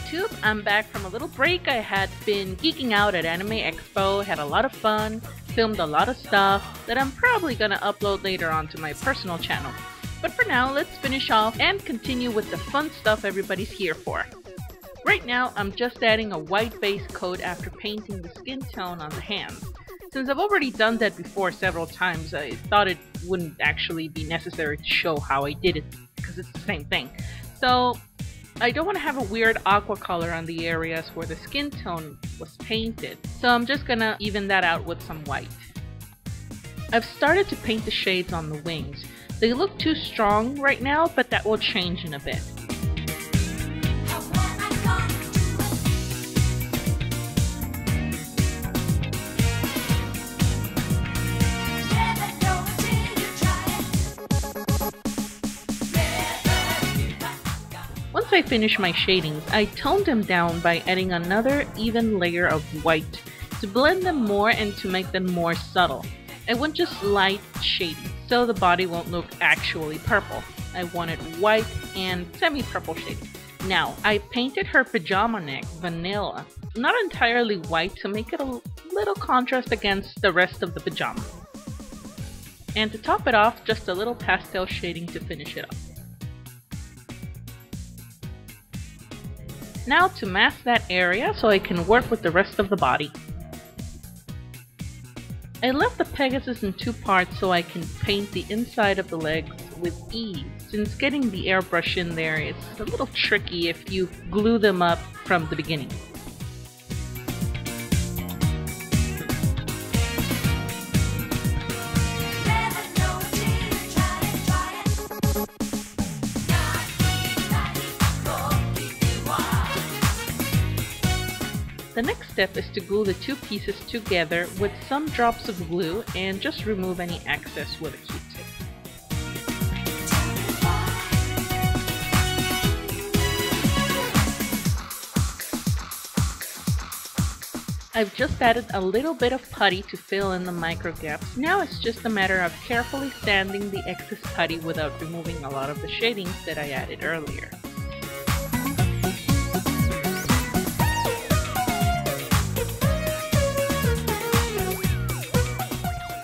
YouTube, I'm back from a little break. I had been geeking out at Anime Expo, had a lot of fun, filmed a lot of stuff that I'm probably gonna upload later onto my personal channel. But for now, let's finish off and continue with the fun stuff everybody's here for. Right now, I'm just adding a white base coat after painting the skin tone on the hands. Since I've already done that before several times, I thought it wouldn't actually be necessary to show how I did it, because it's the same thing. So I don't want to have a weird aqua color on the areas where the skin tone was painted, so I'm just gonna even that out with some white. I've started to paint the shades on the wings. They look too strong right now, but that will change in a bit. Once I finish my shadings, I toned them down by adding another even layer of white to blend them more and to make them more subtle. I want just light shading, so the body won't look actually purple. I wanted white and semi-purple shading. Now, I painted her pajama neck vanilla, not entirely white to make it a little contrast against the rest of the pajama. And to top it off, just a little pastel shading to finish it up. Now to mask that area so I can work with the rest of the body. I left the Pegasus in two parts so I can paint the inside of the legs with ease, since getting the airbrush in there is a little tricky if you glue them up from the beginning. The next step is to glue the two pieces together with some drops of glue and just remove any excess with a Q-tip. I've just added a little bit of putty to fill in the micro gaps. Now it's just a matter of carefully sanding the excess putty without removing a lot of the shadings that I added earlier.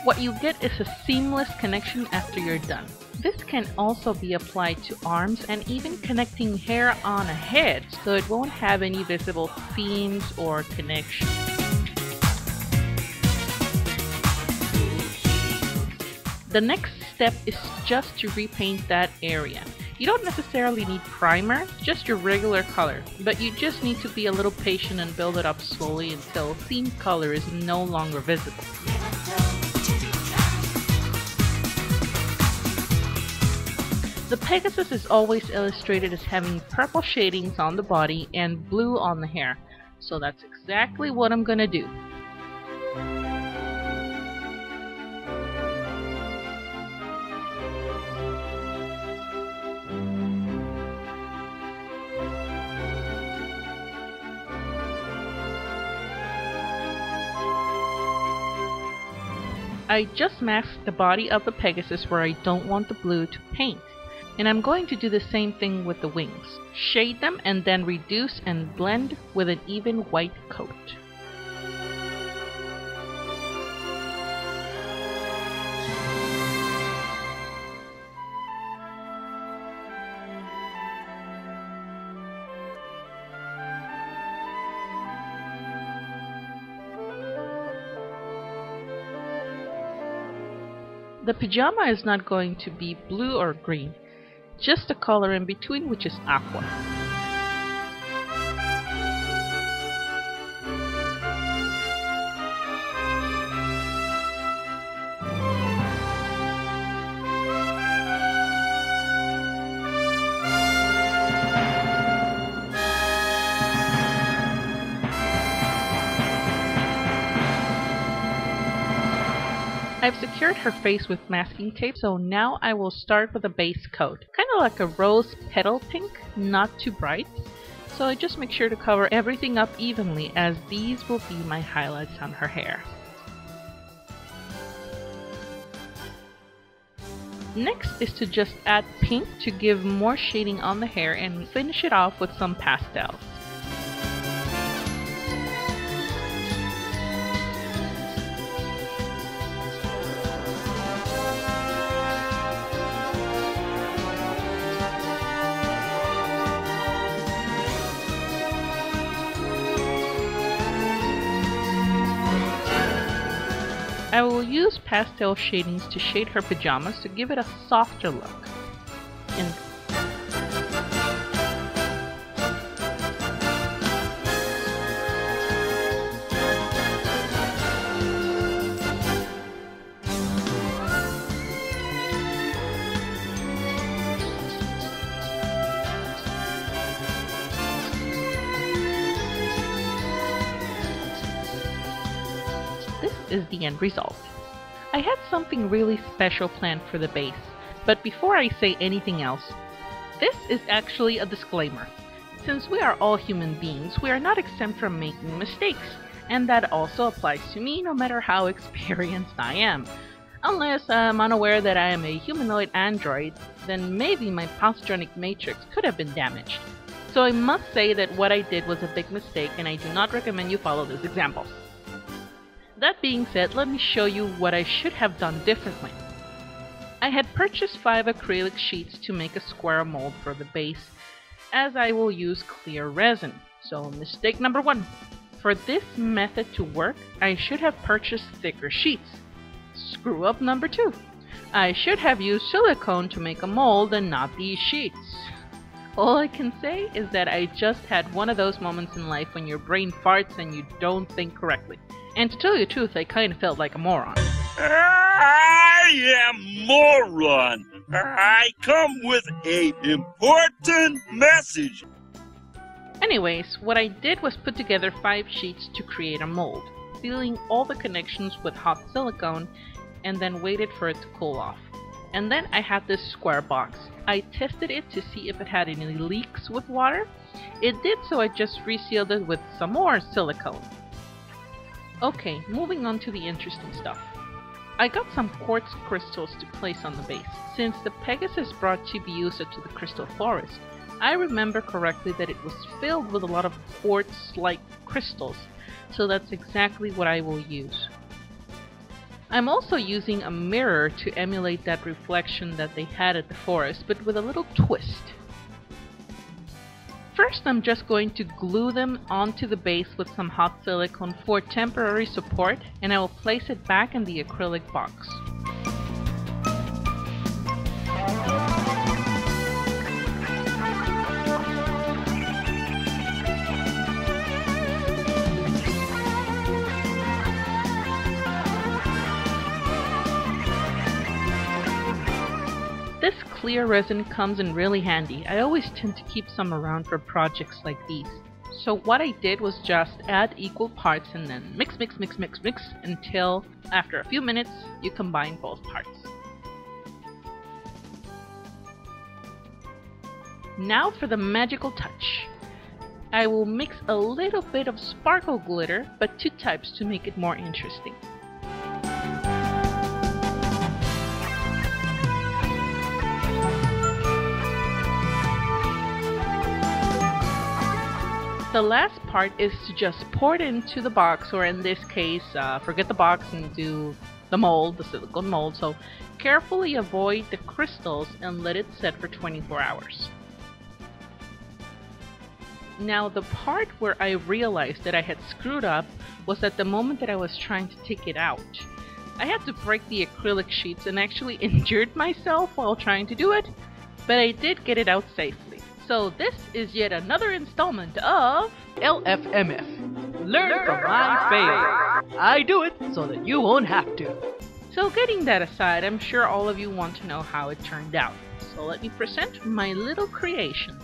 What you get is a seamless connection after you're done. This can also be applied to arms and even connecting hair on a head, so it won't have any visible seams or connections. The next step is just to repaint that area. You don't necessarily need primer, just your regular color, but you just need to be a little patient and build it up slowly until seam color is no longer visible. The Pegasus is always illustrated as having purple shadings on the body and blue on the hair, so that's exactly what I'm gonna do. I just masked the body of the Pegasus where I don't want the blue to paint. And I'm going to do the same thing with the wings. Shade them and then reduce and blend with an even white coat. The pajama is not going to be blue or green. Just a color in between, which is aqua. I've secured her face with masking tape, so now I will start with a base coat. Kind of like a rose petal pink, not too bright. So I just make sure to cover everything up evenly, as these will be my highlights on her hair. Next is to just add pink to give more shading on the hair and finish it off with some pastels. I will use pastel shadings to shade her pajamas to give it a softer look. And this is the end result. I had something really special planned for the base, but before I say anything else, this is actually a disclaimer. Since we are all human beings, we are not exempt from making mistakes, and that also applies to me no matter how experienced I am. Unless I'm unaware that I am a humanoid android, then maybe my posturonic matrix could have been damaged. So I must say that what I did was a big mistake, and I do not recommend you follow this example. That being said, let me show you what I should have done differently. I had purchased 5 acrylic sheets to make a square mold for the base, as I will use clear resin. So mistake number 1. For this method to work, I should have purchased thicker sheets. Screw up number 2. I should have used silicone to make a mold and not these sheets. All I can say is that I just had one of those moments in life when your brain farts and you don't think correctly. And to tell you the truth, I kind of felt like a moron. I am moron. I come with an important message. Anyways, what I did was put together 5 sheets to create a mold, sealing all the connections with hot silicone, and then waited for it to cool off. And then I had this square box. I tested it to see if it had any leaks with water. It did, so I just resealed it with some more silicone. Okay, moving on to the interesting stuff. I got some quartz crystals to place on the base. Since the Pegasus brought Chibi to the crystal forest, I remember correctly that it was filled with a lot of quartz-like crystals, so that's exactly what I will use. I'm also using a mirror to emulate that reflection that they had at the forest, but with a little twist. First, I'm just going to glue them onto the base with some hot silicone for temporary support, and I will place it back in the acrylic box. This clear resin comes in really handy. I always tend to keep some around for projects like these. So what I did was just add equal parts and then mix until after a few minutes you combine both parts. Now for the magical touch. I will mix a little bit of sparkle glitter, but 2 types to make it more interesting. The last part is to just pour it into the box, or in this case, forget the box and do the mold, the silicone mold. So carefully avoid the crystals and let it set for 24 hours. Now the part where I realized that I had screwed up was at the moment that I was trying to take it out. I had to break the acrylic sheets and actually injured myself while trying to do it, but I did get it out safely. So this is yet another installment of LFMF. Learn from my failure. I do it so that you won't have to. So getting that aside, I'm sure all of you want to know how it turned out. So let me present my little creation.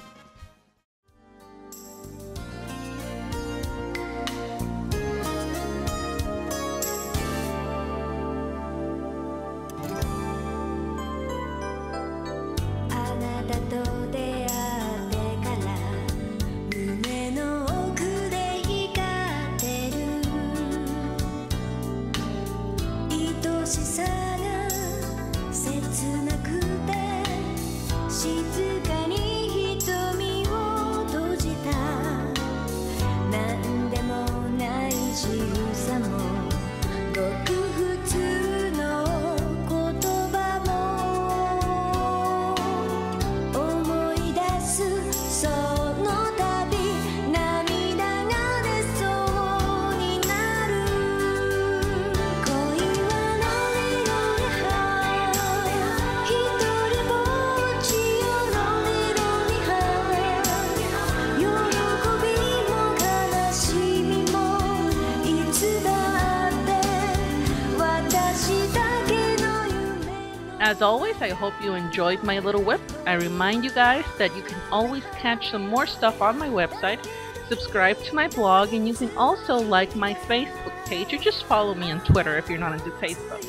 As always, I hope you enjoyed my little whip. I remind you guys that you can always catch some more stuff on my website, subscribe to my blog, and you can also like my Facebook page or just follow me on Twitter if you're not into Facebook.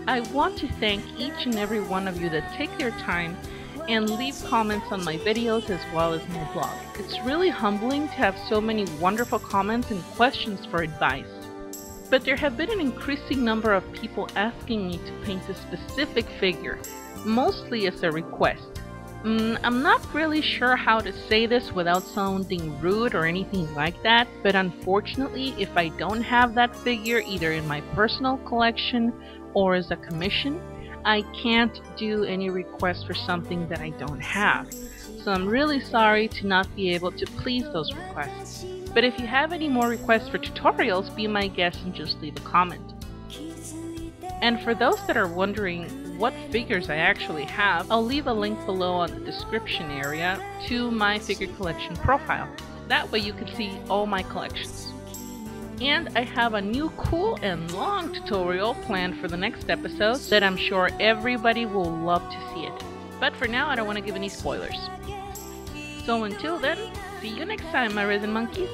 I want to thank each and every one of you that take their time and leave comments on my videos as well as my blog. It's really humbling to have so many wonderful comments and questions for advice. But there have been an increasing number of people asking me to paint a specific figure, mostly as a request. I'm not really sure how to say this without sounding rude or anything like that, but unfortunately, if I don't have that figure either in my personal collection or as a commission, I can't do any requests for something that I don't have. So I'm really sorry to not be able to please those requests. But if you have any more requests for tutorials, be my guest and just leave a comment. And for those that are wondering what figures I actually have, I'll leave a link below on the description area to my MyFigureCollection profile. That way you can see all my collections. And I have a new cool and long tutorial planned for the next episode that I'm sure everybody will love to see it. But for now, I don't want to give any spoilers. So until then, see you next time, my resin monkeys.